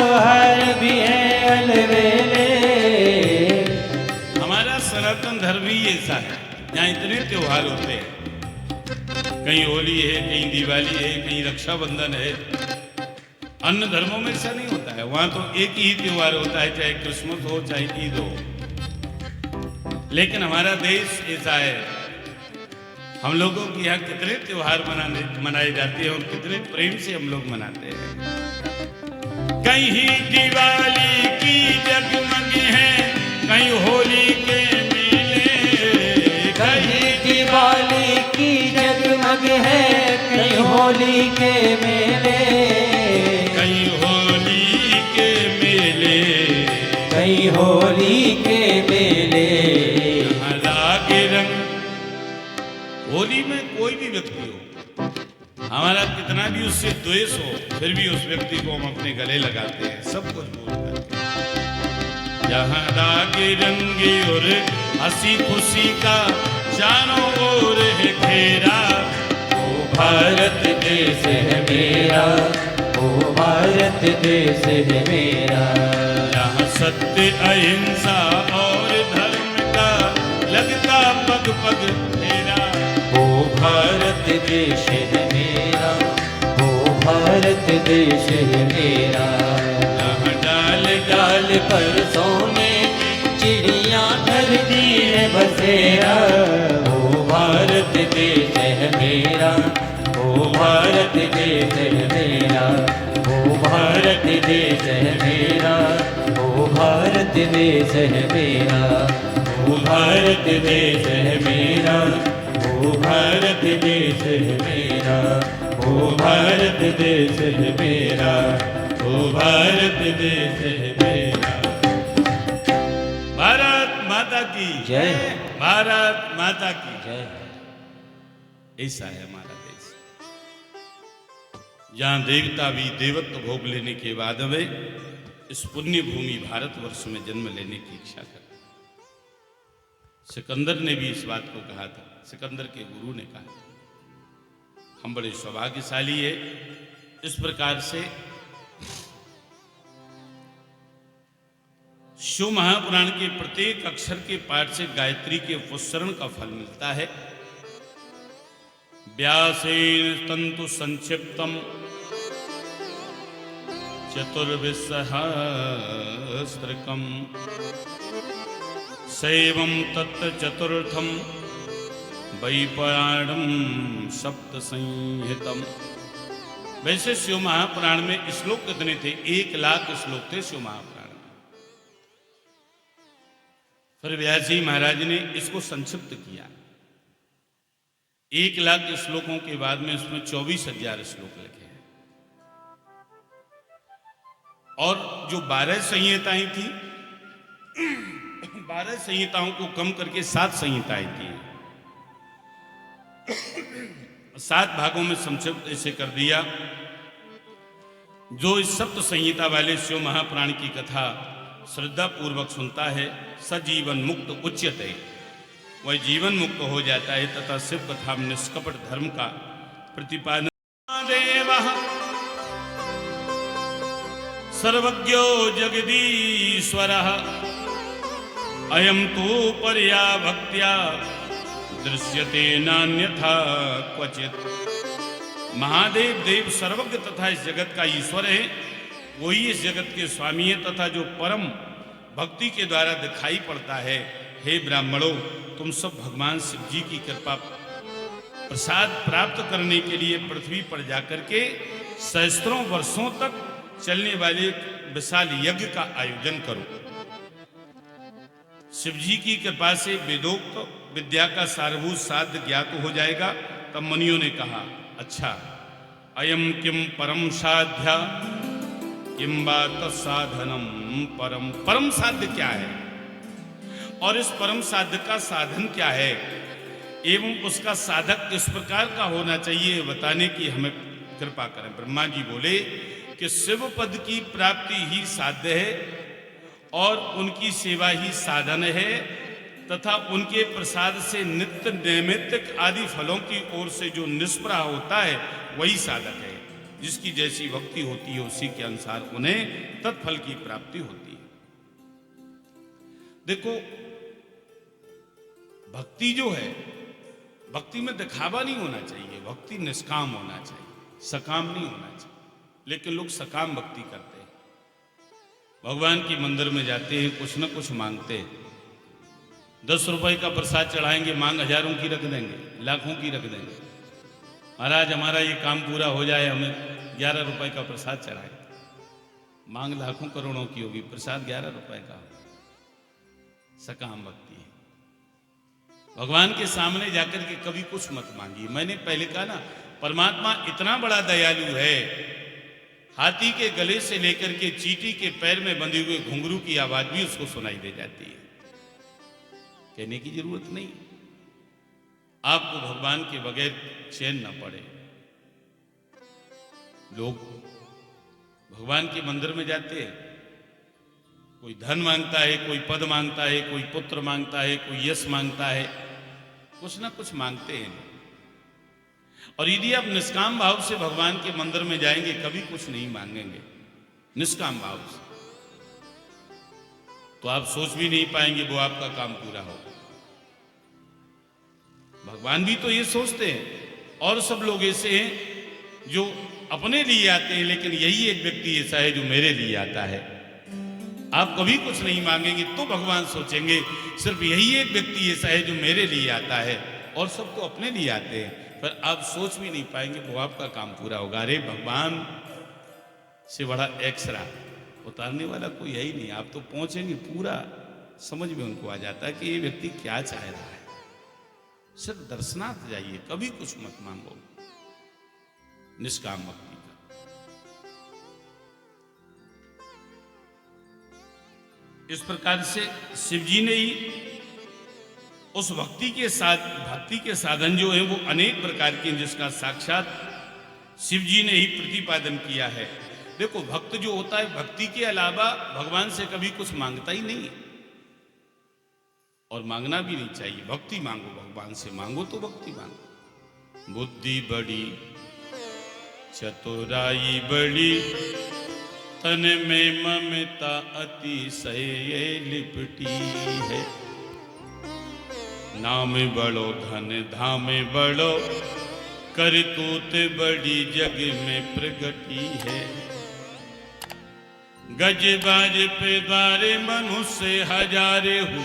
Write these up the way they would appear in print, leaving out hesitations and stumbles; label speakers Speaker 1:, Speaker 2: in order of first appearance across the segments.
Speaker 1: त्योहार भी है अलवेले।
Speaker 2: हमारा सनातन धर्म ही ऐसा है, यहाँ इतने त्योहार होते हैं। कहीं होली है, कहीं दिवाली है, कहीं रक्षाबंधन है। अन्य धर्मों में ऐसा नहीं होता है। वहां तो एक ही त्योहार होता है, चाहे क्रिसमस हो चाहे ईद हो। लेकिन हमारा देश ऐसा है, हम लोगों के यहाँ कितने त्योहार मनाए जाते हैं और कितने प्रेम से हम लोग मनाते हैं। कहीं दिवाली की जगमग है, कहीं होली के मेले।
Speaker 1: कहीं दिवाली की जगमग है, कहीं होली के मेले।
Speaker 2: कहीं होली के मेले,
Speaker 1: कहीं होली के मेले।
Speaker 2: यहाँ लागे रंग। होली में कोई भी व्यक्ति हो, हमारा कितना भी उससे द्वेष हो, फिर भी उस व्यक्ति को हम अपने गले लगाते हैं, सब कुछ भूल करके। यहाँ लागे रंगे और हंसी खुशी का चारों ओर है घेरा।
Speaker 1: ओ भारत देश है मेरा, ओ भारत देश है मेरा।
Speaker 2: यहाँ सत्य अहिंसा और धर्म का लगता पग पग फेरा।
Speaker 1: ओ भारत देश है मेरा, ओ भारत देश है मेरा।
Speaker 2: यहाँ डाल
Speaker 1: डाल पर सोने चिड़िया धरती है बसेरा। ओ भारत देश है मेरा, ओ भारत देश है मेरा। ओ भारत देश है मेरा, ओ भारत देश है मेरा। ओ भारत देश है मेरा, ओ भारत देश है मेरा। ओ भारत देश है मेरा, ओ भारत देश है मेरा।
Speaker 2: भारत माता की
Speaker 1: जय।
Speaker 2: भारत माता की
Speaker 1: जय।
Speaker 2: ऐसा है हमारा देश, जहां देवता भी देवत्व भोग लेने के बाद में इस पुण्य भूमि भारतवर्ष में जन्म लेने की इच्छा करते। सिकंदर ने भी इस बात को कहा था, सिकंदर के गुरु ने कहा, हम बड़े सौभाग्यशाली है। इस प्रकार से शिव महापुराण के प्रत्येक अक्षर के पाठ से गायत्री के पुष्करण का फल मिलता है। व्यासेन तंतु संक्षिप्तम चतुर्विसहस्त्रकम सैवं तत्र चतुर्थम वैपराणम सप्त संहितम। वैसे शिव महापुराण में श्लोक कितने थे? 1,00,000 श्लोक थे शिव महापुराण में। फिर व्यास जी महाराज ने इसको संक्षिप्त किया। 1,00,000 श्लोकों के बाद में उसमें 24,000 श्लोक लिखे हैं। और जो 12 संहिताएं थी, 12 संहिताओं को कम करके 7 संहिताएं थी। 7 भागों में संक्षिप्त ऐसे कर दिया। जो इस सप्त संहिता वाले शिव महापुराण की कथा श्रद्धा पूर्वक सुनता है, सजीवन मुक्त उच्यते, वह जीवन मुक्त हो जाता है तथा शिव कथा में निष्कपट धर्म का प्रतिपादन। देवः सर्वज्ञो जगदीश्वरः अयं तु पर्या भक्त्या दृश्यते नान्यथा क्वचित। महादेव देव सर्वज्ञ तथा इस जगत का ईश्वर है, वही इस जगत के स्वामी है तथा जो परम भक्ति के द्वारा दिखाई पड़ता है। हे ब्राह्मणों, तुम सब भगवान शिव जी की कृपा प्रसाद प्राप्त करने के लिए पृथ्वी पर जाकर के सहस्त्रों वर्षों तक चलने वाले विशाल यज्ञ का आयोजन करो। शिव जी की कृपा से वेदोक्त विद्या का सारभूत साध्य ज्ञात हो जाएगा। तब मुनियों ने कहा, अच्छा, अयम किम परम साध्या किम वा तत्साधनम परम। परम साध्य क्या है और इस परम साध्य का साधन क्या है एवं उसका साधक किस प्रकार का होना चाहिए बताने की हमें कृपा करें। ब्रह्मा जी बोले कि शिव पद की प्राप्ति ही साध्य है और उनकी सेवा ही साधन है तथा उनके प्रसाद से नित्य नैमित्तिक आदि फलों की ओर से जो निष्प्रह होता है वही साधक है। जिसकी जैसी भक्ति होती है उसी के अनुसार उन्हें तत्फल की प्राप्ति होती है। देखो, भक्ति जो है, भक्ति में दिखावा नहीं होना चाहिए, भक्ति निष्काम होना चाहिए, सकाम नहीं होना चाहिए। लेकिन लोग सकाम भक्ति करते हैं, भगवान के मंदिर में जाते हैं, कुछ न कुछ मांगते हैं। 10 रुपए का प्रसाद चढ़ाएंगे, मांग हजारों की रख देंगे, लाखों की रख देंगे। महाराज हमारा ये काम पूरा हो जाए, हमें 11 रुपए का प्रसाद चढ़ाए। मांग लाखों करोड़ों की होगी, प्रसाद 11 रुपए का होगा। सकाम भक्ति है। भगवान के सामने जाकर के कभी कुछ मत मांगिए। मैंने पहले कहा ना, परमात्मा इतना बड़ा दयालु है, हाथी के गले से लेकर के चींटी के पैर में बंधे हुए घुंघरू की आवाज भी उसको सुनाई दे जाती है। कहने की जरूरत नहीं, आपको भगवान के बगैर चैन न पड़े। लोग भगवान के मंदिर में जाते हैं, कोई धन मांगता है, कोई पद मांगता है, कोई पुत्र मांगता है, कोई यश मांगता है, कुछ ना कुछ मांगते हैं। और यदि आप निष्काम भाव से भगवान के मंदिर में जाएंगे, कभी कुछ नहीं मांगेंगे, निष्काम भाव से, तो आप सोच भी नहीं पाएंगे वो आपका काम पूरा हो। भगवान भी तो ये सोचते हैं, और सब लोग ऐसे हैं जो अपने लिए आते हैं, लेकिन यही एक व्यक्ति ऐसा है जो मेरे लिए आता है। आप कभी कुछ नहीं मांगेंगे तो भगवान सोचेंगे सिर्फ यही एक व्यक्ति ऐसा है जो मेरे लिए आता है, और सब तो अपने लिए आते हैं, पर आप सोच भी नहीं पाएंगे वो आपका काम पूरा होगा। अरे भगवान से बड़ा एक्सरा उतारने वाला कोई है ही नहीं। आप तो पहुंचेंगे, पूरा समझ में उनको आ जाता है कि ये व्यक्ति क्या चाह रहा है। सिर्फ दर्शनार्थ जाइए, कभी कुछ मत मांगो। निष्काम भक्ति का इस प्रकार से शिव जी ने ही उस भक्ति के साधन जो है वो अनेक प्रकार के, जिसका साक्षात शिव जी ने ही प्रतिपादन किया है। देखो, भक्त जो होता है भक्ति के अलावा भगवान से कभी कुछ मांगता ही नहीं, और मांगना भी नहीं चाहिए। भक्ति मांगो, भगवान से मांगो तो भक्ति मांगो। बुद्धि बड़ी चतुराई बड़ी, तन में ममता अतिशय लिपटी है। नाम बड़ो धन धाम बड़ो, करतूत बड़ी जग में प्रगटी है। गजबाज पे दारे मनुष्य हजारे हो,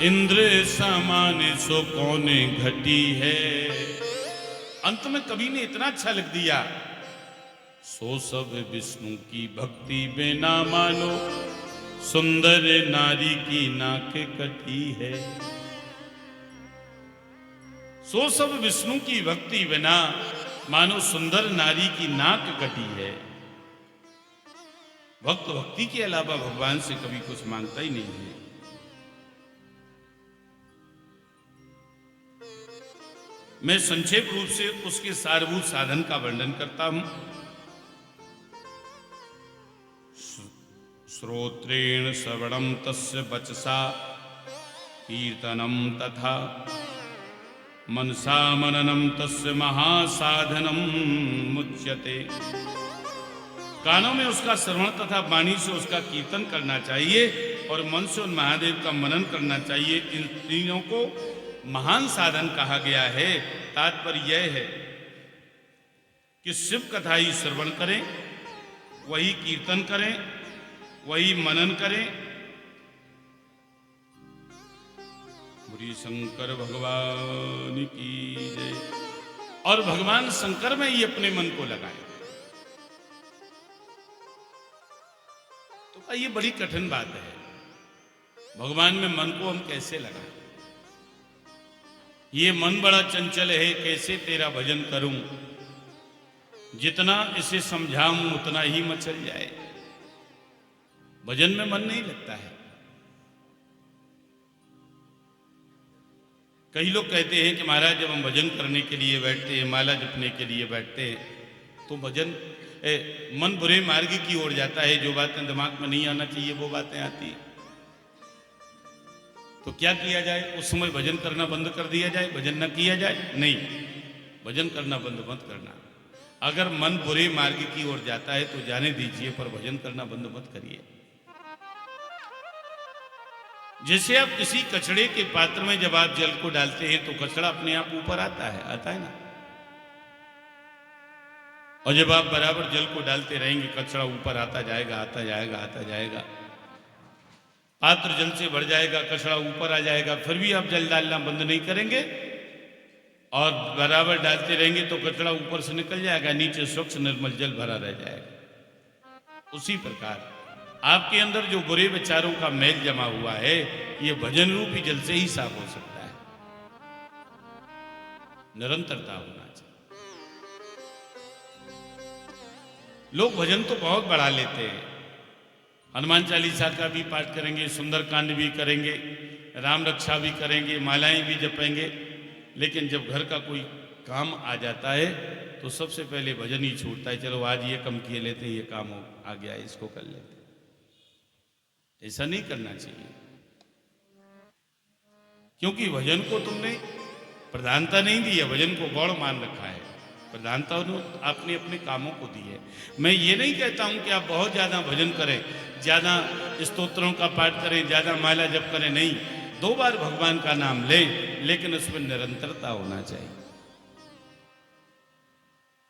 Speaker 2: इंद्र समान सो कौने घटी है। अंत में कवि ने इतना अच्छा लिख दिया, सो सब विष्णु की भक्ति बिना मानो, सुंदर नारी की नाक कटी है। सो सब विष्णु की भक्ति बिना मानो, सुंदर नारी की नाक कटी है। भक्त भक्ति के अलावा भगवान से कभी कुछ मांगता ही नहीं है। मैं संक्षेप रूप से उसके सारभूत साधन का वर्णन करता हूं। श्रोत्रेण श्रवणम तस्य वचसा कीर्तनम तथा मनसा मननम तस्य महासाधनम मुच्यते। कानों में उसका श्रवण तथा वाणी से उसका कीर्तन करना चाहिए, और मन से उन महादेव का मनन करना चाहिए। इन तीनों को महान साधन कहा गया है। तात्पर्य यह है कि शिव कथा ही श्रवण करें, वही कीर्तन करें, वही मनन करें। श्री शंकर भगवान की जय। और भगवान शंकर में ही अपने मन को लगाएं। तो ये बड़ी कठिन बात है, भगवान में मन को हम कैसे लगाएं। ये मन बड़ा चंचल है, कैसे तेरा भजन करूं। जितना इसे समझाऊं उतना ही मचल जाए। भजन में मन नहीं लगता है। कई लोग कहते हैं कि महाराज जब हम भजन करने के लिए बैठते हैं, माला जपने के लिए बैठते हैं, तो भजन मन बुरे मार्ग की ओर जाता है। जो बातें दिमाग में नहीं आना चाहिए वो बातें आती हैं। तो क्या किया जाए? उस समय भजन करना बंद कर दिया जाए, भजन न किया जाए? नहीं, भजन करना बंद मत करना। अगर मन बुरे मार्ग की ओर जाता है तो जाने दीजिए, पर भजन करना बंद मत करिए। जैसे आप किसी कचड़े के पात्र में जब आप जल को डालते हैं तो कचड़ा अपने आप ऊपर आता है ना। और जब आप बराबर जल को डालते रहेंगे कचड़ा ऊपर आता जाएगा, आता जाएगा, आता जाएगा। पात्र जल से भर जाएगा, कचड़ा ऊपर आ जाएगा, फिर भी आप जल डालना बंद नहीं करेंगे और बराबर डालते रहेंगे तो कचड़ा ऊपर से निकल जाएगा, नीचे स्वच्छ निर्मल जल भरा रह जाएगा। उसी प्रकार आपके अंदर जो बुरे विचारों का मैल जमा हुआ है, ये भजन रूपी जल से ही साफ हो सकता है। निरंतरता होना चाहिए। लोग भजन तो बहुत बढ़ा लेते हैं, हनुमान चालीसा का भी पाठ करेंगे, सुंदरकांड भी करेंगे, राम रक्षा भी करेंगे, मालाएं भी जपेंगे, लेकिन जब घर का कोई काम आ जाता है तो सबसे पहले भजन ही छूटता है। चलो आज ये कम किए लेते हैं, ये काम आ गया है, इसको कर लेते हैं। ऐसा नहीं करना चाहिए, क्योंकि भजन को तुमने प्रधानता नहीं दी है, भजन को गौड़ मान रखा है। प्रधानता आपने अपने कामों को दी है। मैं ये नहीं कहता हूं कि आप बहुत ज्यादा भजन करें, ज्यादा स्तोत्रों का पाठ करें, ज्यादा माला जप करें, नहीं। 2 बार भगवान का नाम लें, लेकिन उसमें निरंतरता होना चाहिए,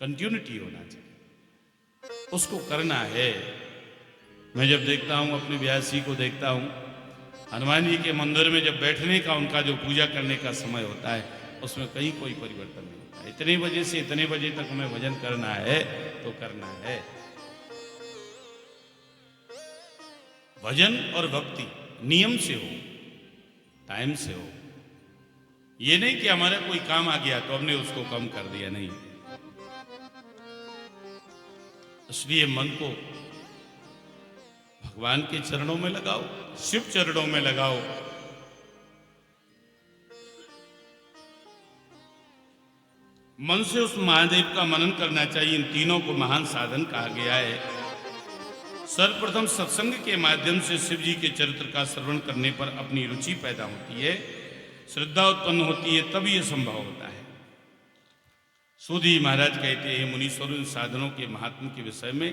Speaker 2: कंटिन्यूटी होना चाहिए, उसको करना है। मैं जब देखता हूं, अपने व्यासी को देखता हूं, हनुमान जी के मंदिर में जब बैठने का उनका जो पूजा करने का समय होता है, उसमें कहीं कोई परिवर्तन नहीं होता। इतने बजे से इतने बजे तक हमें भजन करना है तो करना है। भजन और भक्ति नियम से हो, टाइम से हो। ये नहीं कि हमारा कोई काम आ गया तो हमने उसको कम कर दिया, नहीं। इसलिए मन को भगवान के चरणों में लगाओ, शिव चरणों में लगाओ। मन से उस महादेव का मनन करना चाहिए। इन तीनों को महान साधन कहा गया है। सर्वप्रथम सत्संग के माध्यम से शिव जी के चरित्र का श्रवण करने पर अपनी रुचि पैदा होती है, श्रद्धा उत्पन्न होती है, तभी यह संभव होता है। सूत जी महाराज कहते हैं, मुनीश्वर, इन साधनों के महात्म के विषय में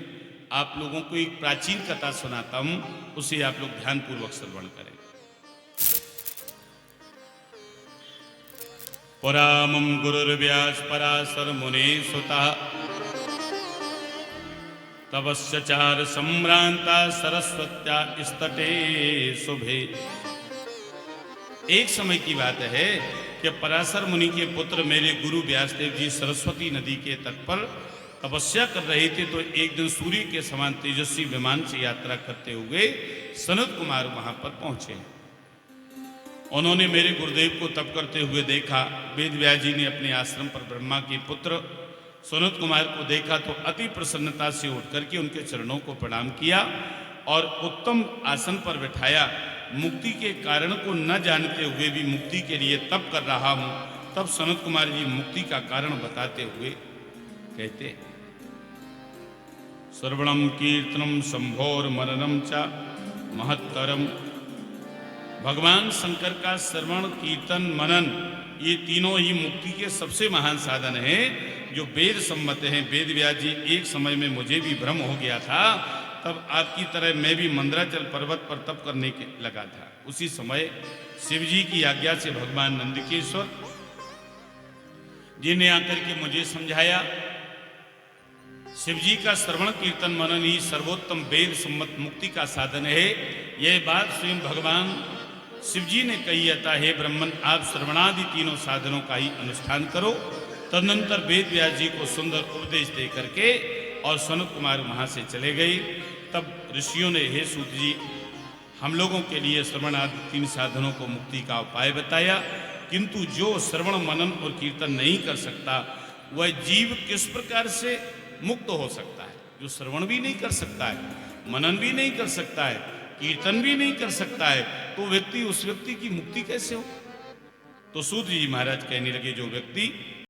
Speaker 2: आप लोगों को एक प्राचीन कथा सुनाता हूं, उसे आप लोग ध्यानपूर्वक श्रवण करें। पुरामं गुरुर्व्यास पराशर मुने सुतः तपस्याचार सम्भ्रांता सरस्वत्या स्तटे शुभे। एक समय की बात है कि पराशर मुनि के पुत्र मेरे गुरु व्यासदेव जी सरस्वती नदी के तट पर तपस्या कर रहे थे, तो एक दिन सूर्य के समान तेजस्वी विमान से यात्रा करते हुए सनत कुमार वहां पर पहुंचे। उन्होंने मेरे गुरुदेव को तप करते हुए देखा। वेद व्यास जी ने अपने आश्रम पर ब्रह्मा के पुत्र सनत कुमार को देखा तो अति प्रसन्नता से उठ करके उनके चरणों को प्रणाम किया और उत्तम आसन पर बिठाया। मुक्ति के कारण को न जानते हुए भी मुक्ति के लिए तप कर रहा हूं। तब सनत कुमार जी मुक्ति का कारण बताते हुए कहते, श्रवणम कीर्तनम शंभोर मननम च महत्तरम। भगवान शंकर का श्रवण, कीर्तन, मनन, ये तीनों ही मुक्ति के सबसे महान साधन हैं, जो वेद सम्मत हैं। वेद व्यास जी, एक समय में मुझे भी भ्रम हो गया था, तब आपकी तरह मैं भी मंदराचल पर्वत पर तप करने के लगा था। उसी समय शिव जी की आज्ञा से भगवान नंदकेश्वर जी ने आकर के मुझे समझाया, शिव जी का श्रवण, कीर्तन, मनन ही सर्वोत्तम वेद सम्मत मुक्ति का साधन है। यह बात स्वयं भगवान शिव जी ने कही, अतः हे ब्रह्मन, आप श्रवणादि तीनों साधनों का ही अनुष्ठान करो। तदनंतर वेद व्यास जी को सुंदर उपदेश दे करके और सनत कुमार वहां से चले गए। तब ऋषियों ने, हे सूत जी, हम लोगों के लिए श्रवण आदि 3 साधनों को मुक्ति का उपाय बताया, किंतु जो श्रवण, मनन और कीर्तन नहीं कर सकता, वह जीव किस प्रकार से मुक्त हो सकता है? जो श्रवण भी नहीं कर सकता है, मनन भी नहीं कर सकता है, कीर्तन भी नहीं कर सकता है, तो उस व्यक्ति की मुक्ति कैसे हो? तो सूत जी महाराज कहने लगे, जो व्यक्ति